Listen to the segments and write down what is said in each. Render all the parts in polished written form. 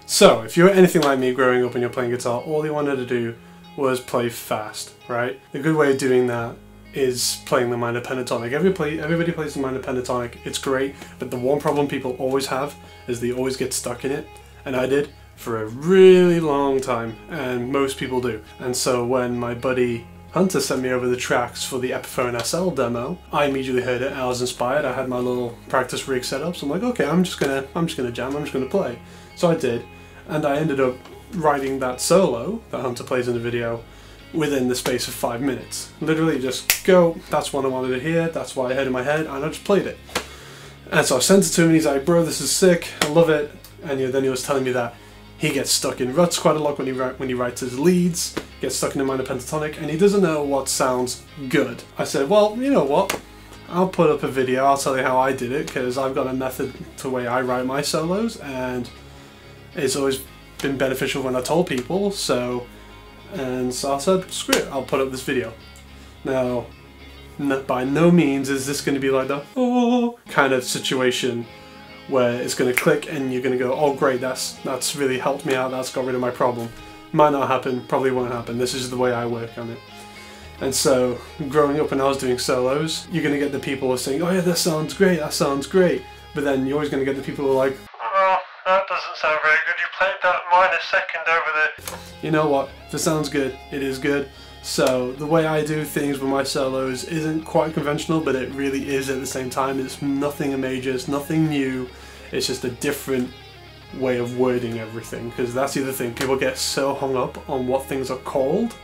So, if you're anything like me growing up and you're playing guitar, all you wanted to do was play fast, right? A good way of doing that is playing the minor pentatonic. Everybody plays the minor pentatonic, it's great, but the one problem people always have is they always get stuck in it, and I did for a really long time, and most people do. And so when my buddy Hunter sent me over the tracks for the Epiphone SL Demo, I immediately heard it and I was inspired. I had my little practice rig set up, so I'm like, okay, I'm just gonna jam, I'm just gonna play. So I did, and I ended up writing that solo that Hunter plays in the video within the space of 5 minutes. Literally just go, that's what I wanted to hear, that's what I had in my head, and I just played it. And so I sent it to him and he's like, bro, this is sick, I love it. And then he was telling me that he gets stuck in ruts quite a lot when he writes his leads, gets stuck in a minor pentatonic, and he doesn't know what sounds good. I said, well, you know what? I'll put up a video, I'll tell you how I did it, because I've got a method to the way I write my solos, and it's always been beneficial when I told people, so I said, screw it, I'll put up this video. Now, by no means is this going to be like the oh kind of situation where it's going to click and you're going to go, oh great, that's really helped me out, that's got rid of my problem. Might not happen, probably won't happen. This is the way I work on it. And so, growing up when I was doing solos, you're going to get the people who are saying, oh yeah, that sounds great, but then you're always going to get the people who are like, oh, that doesn't sound very good, you played that minor second over there. You know what, if it sounds good, it is good. So the way I do things with my solos isn't quite conventional, but it really is at the same time. It's nothing major, it's nothing new, it's just a different way of wording everything, because that's the other thing. People get so hung up on what things are called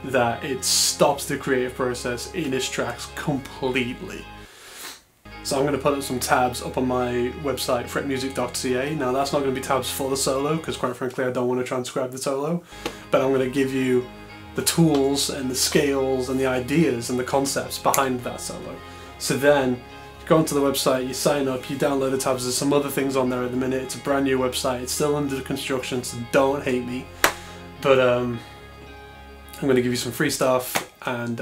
that it stops the creative process in its tracks completely. So I'm going to put up some tabs up on my website, fretmusic.ca. Now that's not going to be tabs for the solo, because quite frankly I don't want to transcribe the solo, but I'm going to give you the tools and the scales and the ideas and the concepts behind that solo. So then you go onto the website, you sign up, you download the tabs. There's some other things on there at the minute. It's a brand new website, it's still under construction, so don't hate me, but I'm going to give you some free stuff, and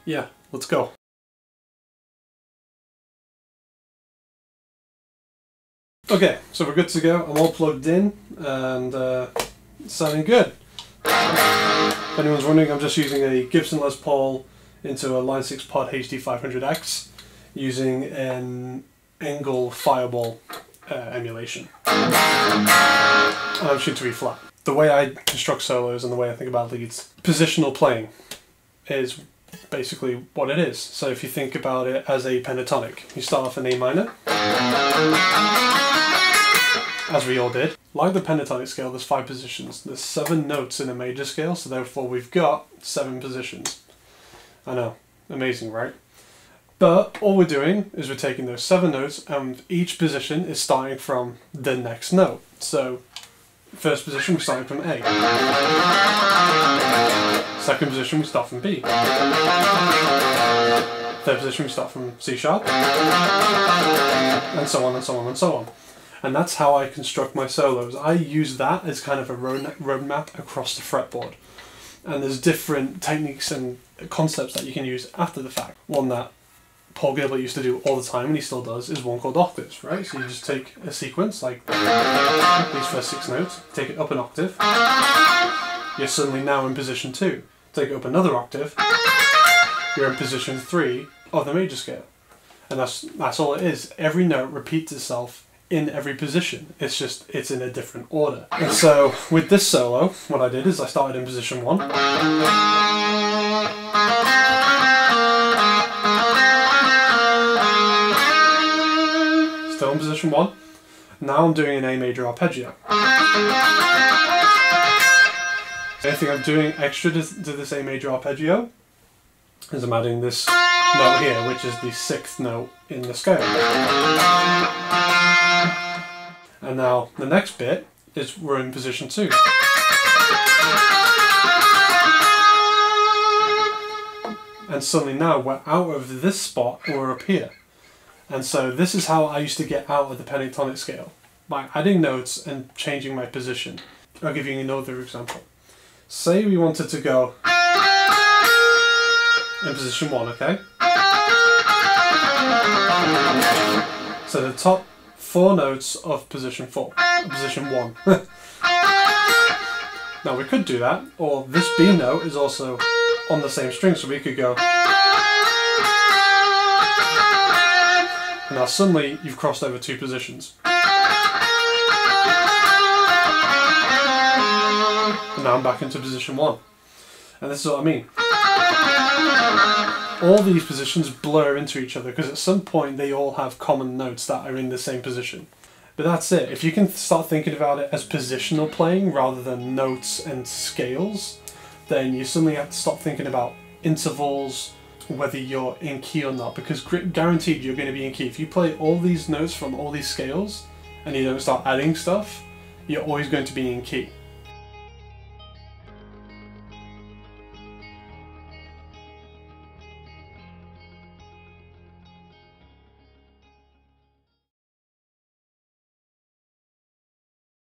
yeah, let's go. Okay, so we're good to go. I'm all plugged in and sounding good. If anyone's wondering, I'm just using a Gibson Les Paul into a Line 6 Pod HD 500X using an Engel Fireball emulation. And I'm shooting to E flat. The way I construct solos and the way I think about leads, positional playing is basically what it is. So if you think about it as a pentatonic, you start off in A minor, as we all did. Like the pentatonic scale, there's 5 positions. There's 7 notes in a major scale, so therefore we've got 7 positions. I know, amazing, right? But all we're doing is we're taking those 7 notes, and each position is starting from the next note. So, first position we're starting from A. Second position we start from B. Third position we start from C sharp. And so on and so on and so on. And that's how I construct my solos. I use that as kind of a roadmap across the fretboard. And there's different techniques and concepts that you can use after the fact. One that Paul Gilbert used to do all the time, and he still does, is one called octaves, right? So you just take a sequence, like these first 6 notes, take it up an octave, you're suddenly now in position 2. Take it up another octave, you're in position 3 of the major scale. And that's all it is. Every note repeats itself in every position. It's just, it's in a different order. And so with this solo, what I did is I started in position 1. Still in position 1. Now I'm doing an A major arpeggio. The only thing I'm doing extra to this A major arpeggio is I'm adding this note here, which is the 6th note in the scale. And now the next bit is we're in position 2. And suddenly now we're out of this spot and we're up here. And so this is how I used to get out of the pentatonic scale, by adding notes and changing my position. I'll give you another example. Say we wanted to go in position 1, okay? So the top 4 notes of position 4, position 1. Now we could do that, or this B note is also on the same string, so we could go. Now suddenly you've crossed over 2 positions. And now I'm back into position 1. And this is what I mean. All these positions blur into each other because at some point they all have common notes that are in the same position. But that's it. If you can start thinking about it as positional playing rather than notes and scales, then you suddenly have to stop thinking about intervals, whether you're in key or not, because guaranteed you're going to be in key. If you play all these notes from all these scales and you don't start adding stuff, you're always going to be in key.